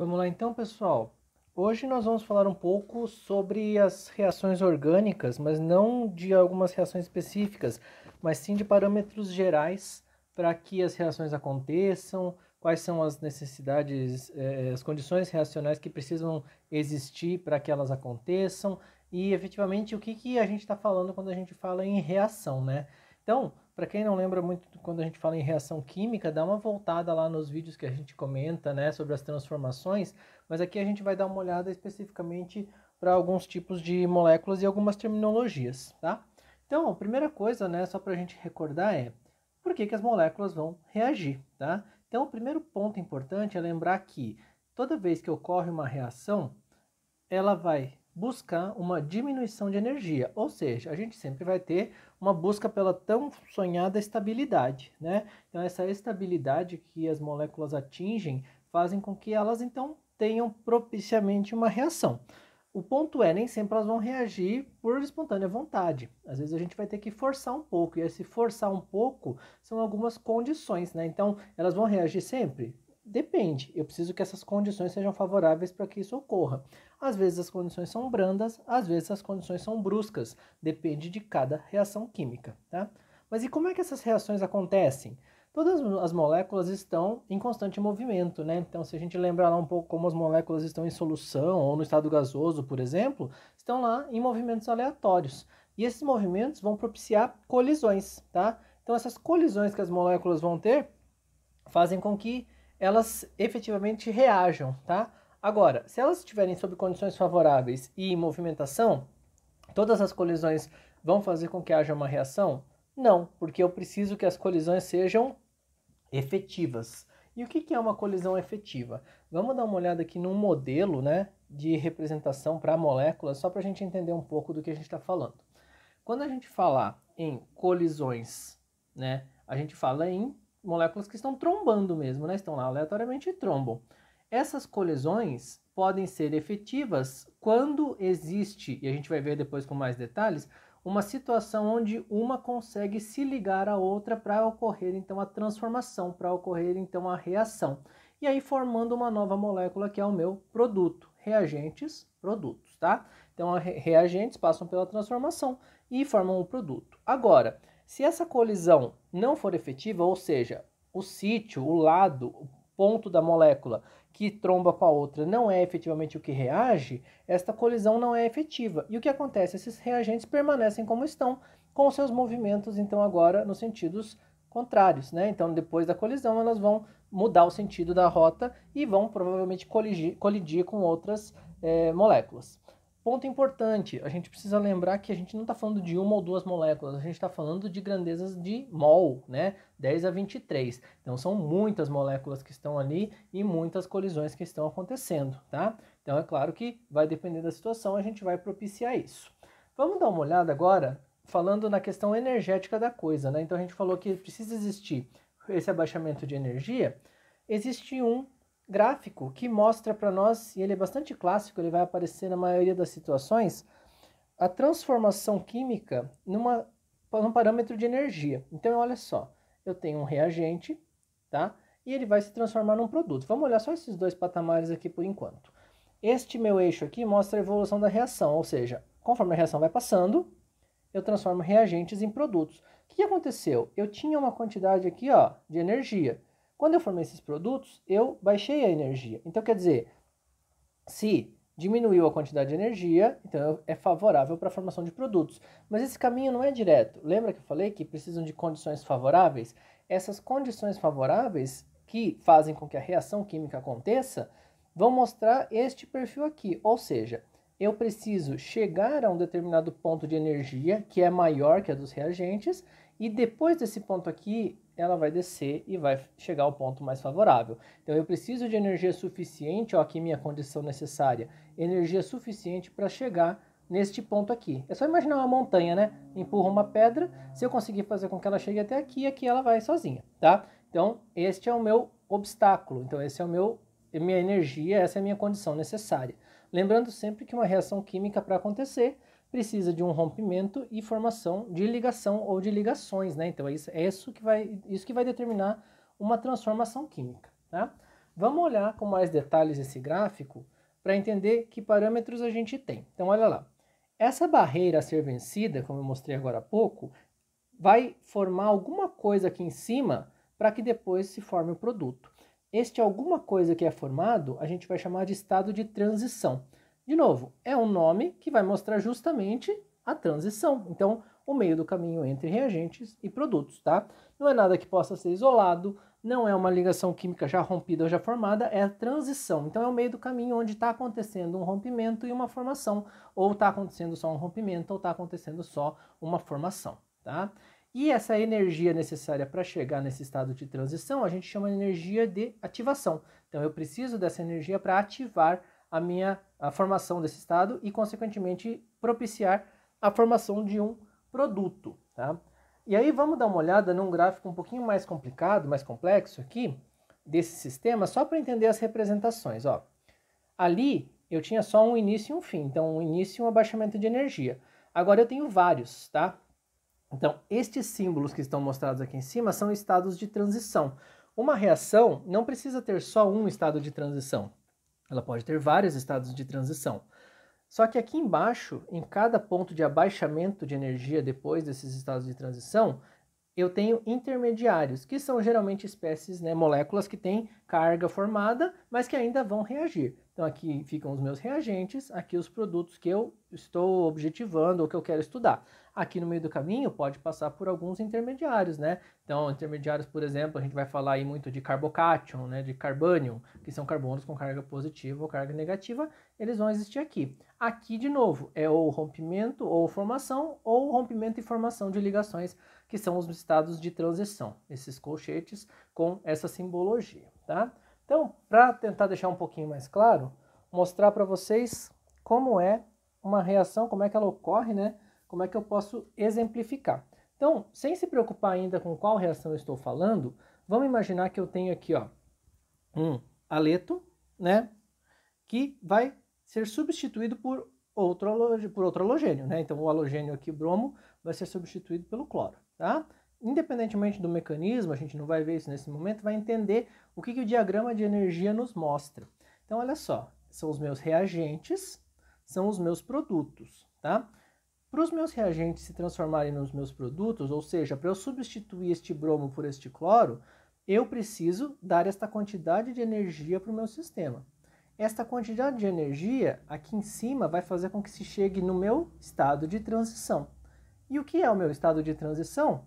Vamos lá então, pessoal. Hoje nós vamos falar um pouco sobre as reações orgânicas, mas não de algumas reações específicas, mas sim de parâmetros gerais para que as reações aconteçam, quais são as necessidades, as condições reacionais que precisam existir para que elas aconteçam e efetivamente o que a gente está falando quando a gente fala em reação, né? Então, para quem não lembra muito quando a gente fala em reação química, dá uma voltada lá nos vídeos que a gente comenta, né, sobre as transformações, mas aqui a gente vai dar uma olhada especificamente para alguns tipos de moléculas e algumas terminologias, tá? Então, a primeira coisa, né, só para a gente recordar é por que as moléculas vão reagir, tá? Então, o primeiro ponto importante é lembrar que toda vez que ocorre uma reação, ela vai buscar uma diminuição de energia, ou seja, a gente sempre vai ter uma busca pela tão sonhada estabilidade, né? Então essa estabilidade que as moléculas atingem fazem com que elas então tenham propiciamente uma reação. O ponto é, nem sempre elas vão reagir por espontânea vontade. Às vezes a gente vai ter que forçar um pouco, e esse forçar um pouco são algumas condições, né? Então, elas vão reagir sempre? Depende, eu preciso que essas condições sejam favoráveis para que isso ocorra. Às vezes as condições são brandas, às vezes as condições são bruscas, depende de cada reação química, tá? Mas e como é que essas reações acontecem? Todas as moléculas estão em constante movimento, né? Então, se a gente lembrar lá um pouco como as moléculas estão em solução ou no estado gasoso, por exemplo, estão lá em movimentos aleatórios. E esses movimentos vão propiciar colisões, tá? Então, essas colisões que as moléculas vão ter fazem com que elas efetivamente reajam, tá? Agora, se elas estiverem sob condições favoráveis e em movimentação, todas as colisões vão fazer com que haja uma reação? Não, porque eu preciso que as colisões sejam efetivas. E o que é uma colisão efetiva? Vamos dar uma olhada aqui num modelo, né, de representação para moléculas, só para a gente entender um pouco do que a gente está falando. Quando a gente falar em colisões, né, a gente fala em moléculas que estão trombando mesmo, né, estão lá aleatoriamente e trombam. Essas colisões podem ser efetivas quando existe, e a gente vai ver depois com mais detalhes, uma situação onde uma consegue se ligar à outra para ocorrer então a transformação, para ocorrer então a reação. E aí formando uma nova molécula que é o meu produto. Reagentes, produtos, tá? Então, reagentes passam pela transformação e formam o produto. Agora, se essa colisão não for efetiva, ou seja, o sítio, o lado, o ponto da molécula que tromba com a outra não é efetivamente o que reage, esta colisão não é efetiva. E o que acontece? Esses reagentes permanecem como estão, com seus movimentos, então, agora nos sentidos contrários, né? Então, depois da colisão, elas vão mudar o sentido da rota e vão provavelmente colidir com outras moléculas. Ponto importante, a gente precisa lembrar que a gente não está falando de uma ou duas moléculas, a gente está falando de grandezas de mol, né? 10 a 23. Então são muitas moléculas que estão ali e muitas colisões que estão acontecendo, tá? Então é claro que vai depender da situação, a gente vai propiciar isso. Vamos dar uma olhada agora, falando na questão energética da coisa, né? Então a gente falou que precisa existir esse abaixamento de energia, existe um gráfico que mostra para nós, e ele é bastante clássico, ele vai aparecer na maioria das situações, a transformação química num parâmetro de energia. Então, olha só, eu tenho um reagente, tá? E ele vai se transformar num produto. Vamos olhar só esses dois patamares aqui por enquanto. Este meu eixo aqui mostra a evolução da reação, ou seja, conforme a reação vai passando, eu transformo reagentes em produtos. O que aconteceu? Eu tinha uma quantidade aqui, ó, de energia. Quando eu formei esses produtos, eu baixei a energia. Então, quer dizer, se diminuiu a quantidade de energia, então é favorável para a formação de produtos. Mas esse caminho não é direto. Lembra que eu falei que precisam de condições favoráveis? Essas condições favoráveis que fazem com que a reação química aconteça vão mostrar este perfil aqui. Ou seja, eu preciso chegar a um determinado ponto de energia que é maior que a dos reagentes e depois desse ponto aqui ela vai descer e vai chegar ao ponto mais favorável. Então eu preciso de energia suficiente, ó, aqui minha condição necessária, energia suficiente para chegar neste ponto aqui. É só imaginar uma montanha, né? Empurra uma pedra, se eu conseguir fazer com que ela chegue até aqui, aqui ela vai sozinha, tá? Então este é o meu obstáculo, então esse é o minha energia, essa é a minha condição necessária. Lembrando sempre que uma reação química para acontecer precisa de um rompimento e formação de ligação ou de ligações, né? Então é isso que vai determinar uma transformação química, tá? Vamos olhar com mais detalhes esse gráfico para entender que parâmetros a gente tem. Então, olha lá. Essa barreira a ser vencida, como eu mostrei agora há pouco, vai formar alguma coisa aqui em cima para que depois se forme o produto. Este alguma coisa que é formado, a gente vai chamar de estado de transição. De novo, é um nome que vai mostrar justamente a transição. Então, o meio do caminho entre reagentes e produtos, tá? Não é nada que possa ser isolado, não é uma ligação química já rompida ou já formada, é a transição. Então, é o meio do caminho onde está acontecendo um rompimento e uma formação, ou está acontecendo só um rompimento, ou está acontecendo só uma formação, tá? E essa energia necessária para chegar nesse estado de transição, a gente chama de energia de ativação. Então, eu preciso dessa energia para ativar a formação desse estado e, consequentemente, propiciar a formação de um produto, tá? E aí vamos dar uma olhada num gráfico um pouquinho mais complicado, mais complexo aqui, desse sistema, só para entender as representações, ó. Ali eu tinha só um início e um fim, então um início e um abaixamento de energia. Agora eu tenho vários, tá? Então, estes símbolos que estão mostrados aqui em cima são estados de transição. Uma reação não precisa ter só um estado de transição. Ela pode ter vários estados de transição. Só que aqui embaixo, em cada ponto de abaixamento de energia depois desses estados de transição, eu tenho intermediários, que são geralmente espécies, né, moléculas que têm carga formada, mas que ainda vão reagir. Então aqui ficam os meus reagentes, aqui os produtos que eu estou objetivando ou que eu quero estudar. Aqui no meio do caminho pode passar por alguns intermediários, né? Então, intermediários, por exemplo, a gente vai falar aí muito de carbocátion, né, de carbânium, que são carbonos com carga positiva ou carga negativa, eles vão existir aqui. Aqui, de novo, é ou rompimento ou formação, ou rompimento e formação de ligações, que são os estados de transição, esses colchetes com essa simbologia, tá? Então, para tentar deixar um pouquinho mais claro, mostrar para vocês como é uma reação, como é que ela ocorre, né? Como é que eu posso exemplificar. Então, sem se preocupar ainda com qual reação eu estou falando, vamos imaginar que eu tenho aqui, ó, um haleto, né? Que vai ser substituído por outro halogênio, né? Então, o halogênio aqui, bromo, vai ser substituído pelo cloro, tá? Independentemente do mecanismo, a gente não vai ver isso nesse momento, vai entender o que o diagrama de energia nos mostra. Então, olha só, são os meus reagentes, são os meus produtos, tá? Para os meus reagentes se transformarem nos meus produtos, ou seja, para eu substituir este bromo por este cloro, eu preciso dar esta quantidade de energia para o meu sistema. Esta quantidade de energia aqui em cima vai fazer com que se chegue no meu estado de transição. E o que é o meu estado de transição?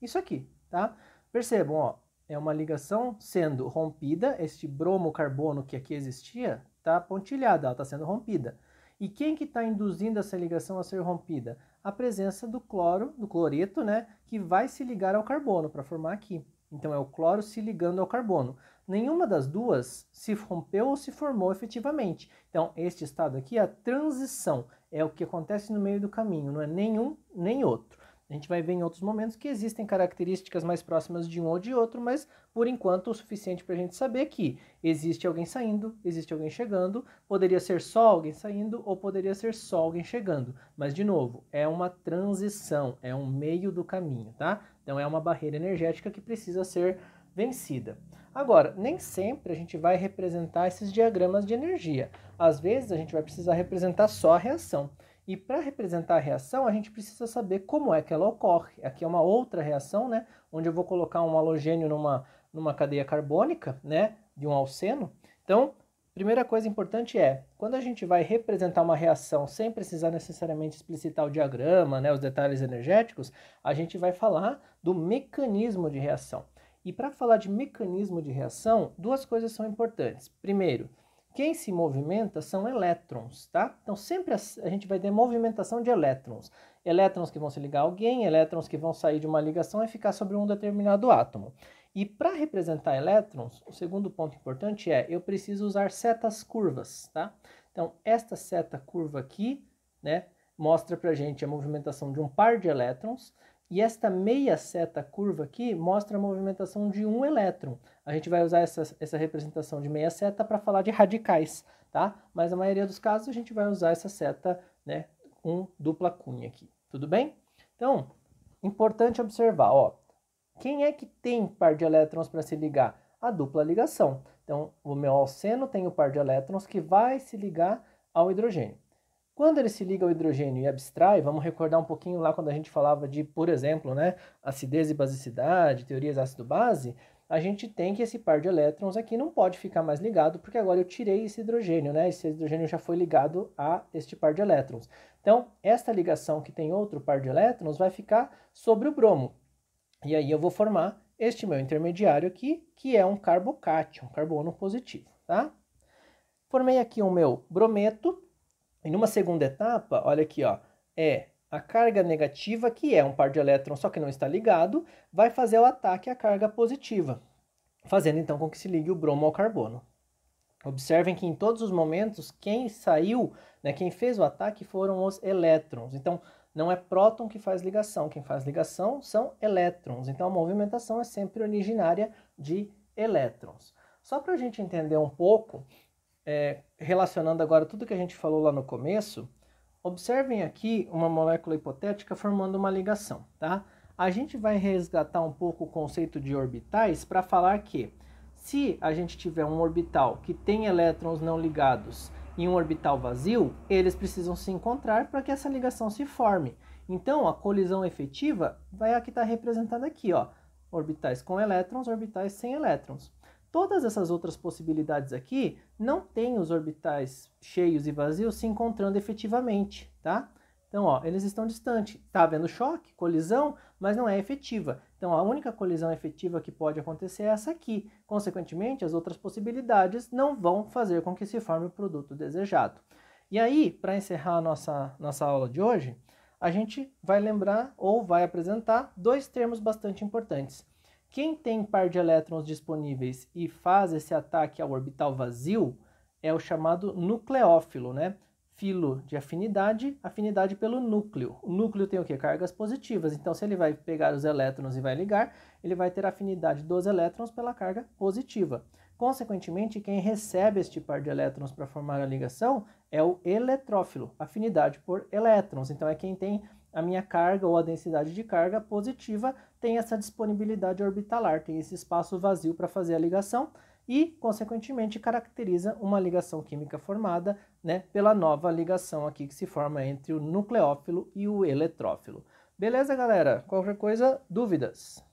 Isso aqui, tá? Percebam, ó, é uma ligação sendo rompida, este bromo-carbono que aqui existia está pontilhada, ela está sendo rompida. E quem que está induzindo essa ligação a ser rompida? A presença do cloro, do cloreto, né, que vai se ligar ao carbono para formar aqui. Então é o cloro se ligando ao carbono. Nenhuma das duas se rompeu ou se formou efetivamente. Então este estado aqui é a transição, é o que acontece no meio do caminho, não é nenhum nem outro. A gente vai ver em outros momentos que existem características mais próximas de um ou de outro, mas por enquanto o suficiente para a gente saber que existe alguém saindo, existe alguém chegando, poderia ser só alguém saindo ou poderia ser só alguém chegando. Mas, de novo, é uma transição, é um meio do caminho, tá? Então é uma barreira energética que precisa ser vencida. Agora, nem sempre a gente vai representar esses diagramas de energia. Às vezes a gente vai precisar representar só a reação. E para representar a reação, a gente precisa saber como é que ela ocorre. Aqui é uma outra reação, né? Onde eu vou colocar um halogênio numa cadeia carbônica, né? De um alceno. Então, primeira coisa importante é, quando a gente vai representar uma reação sem precisar necessariamente explicitar o diagrama, né? Os detalhes energéticos, a gente vai falar do mecanismo de reação. E para falar de mecanismo de reação, duas coisas são importantes. Primeiro, quem se movimenta são elétrons, tá? Então sempre a gente vai ter movimentação de elétrons. Elétrons que vão se ligar a alguém, elétrons que vão sair de uma ligação e ficar sobre um determinado átomo. E para representar elétrons, o segundo ponto importante é, eu preciso usar setas curvas, tá? Então esta seta curva aqui, né, mostra pra gente a movimentação de um par de elétrons. E esta meia seta curva aqui mostra a movimentação de um elétron. A gente vai usar essa representação de meia seta para falar de radicais, tá? Mas na maioria dos casos a gente vai usar essa seta, né, com dupla cunha aqui. Tudo bem? Então, importante observar, ó. Quem é que tem par de elétrons para se ligar? A dupla ligação. Então, o meu alceno tem o par de elétrons que vai se ligar ao hidrogênio. Quando ele se liga ao hidrogênio e abstrai, vamos recordar um pouquinho lá quando a gente falava de, por exemplo, né, acidez e basicidade, teorias ácido-base, a gente tem que esse par de elétrons aqui não pode ficar mais ligado, porque agora eu tirei esse hidrogênio, né? Esse hidrogênio já foi ligado a este par de elétrons. Então, esta ligação que tem outro par de elétrons vai ficar sobre o bromo. E aí eu vou formar este meu intermediário aqui, que é um carbocátion, um carbono positivo, tá? Formei aqui o meu brometo, e numa segunda etapa, olha aqui, ó, é a carga negativa, que é um par de elétrons, só que não está ligado, vai fazer o ataque à carga positiva, fazendo então com que se ligue o bromo ao carbono. Observem que em todos os momentos, quem saiu, né, quem fez o ataque foram os elétrons. Então, não é próton que faz ligação, quem faz ligação são elétrons. Então, a movimentação é sempre originária de elétrons. Só para a gente entender um pouco, relacionando agora tudo que a gente falou lá no começo, observem aqui uma molécula hipotética formando uma ligação, tá? A gente vai resgatar um pouco o conceito de orbitais para falar que se a gente tiver um orbital que tem elétrons não ligados e um orbital vazio, eles precisam se encontrar para que essa ligação se forme. Então, a colisão efetiva vai aqui estar representada aqui, ó, orbitais com elétrons, orbitais sem elétrons. Todas essas outras possibilidades aqui não têm os orbitais cheios e vazios se encontrando efetivamente, tá? Então, ó, eles estão distantes. Tá havendo choque, colisão, mas não é efetiva. Então, a única colisão efetiva que pode acontecer é essa aqui. Consequentemente, as outras possibilidades não vão fazer com que se forme o produto desejado. E aí, para encerrar a nossa aula de hoje, a gente vai lembrar ou vai apresentar dois termos bastante importantes. Quem tem par de elétrons disponíveis e faz esse ataque ao orbital vazio é o chamado nucleófilo, né? Filo de afinidade, afinidade pelo núcleo. O núcleo tem o quê? Cargas positivas. Então, se ele vai pegar os elétrons e vai ligar, ele vai ter afinidade dos elétrons pela carga positiva. Consequentemente, quem recebe este par de elétrons para formar a ligação é o eletrófilo, afinidade por elétrons. Então, é quem tem a minha carga ou a densidade de carga positiva, tem essa disponibilidade orbitalar, tem esse espaço vazio para fazer a ligação e, consequentemente, caracteriza uma ligação química formada, né, pela nova ligação aqui que se forma entre o nucleófilo e o eletrófilo. Beleza, galera? Qualquer coisa, dúvidas?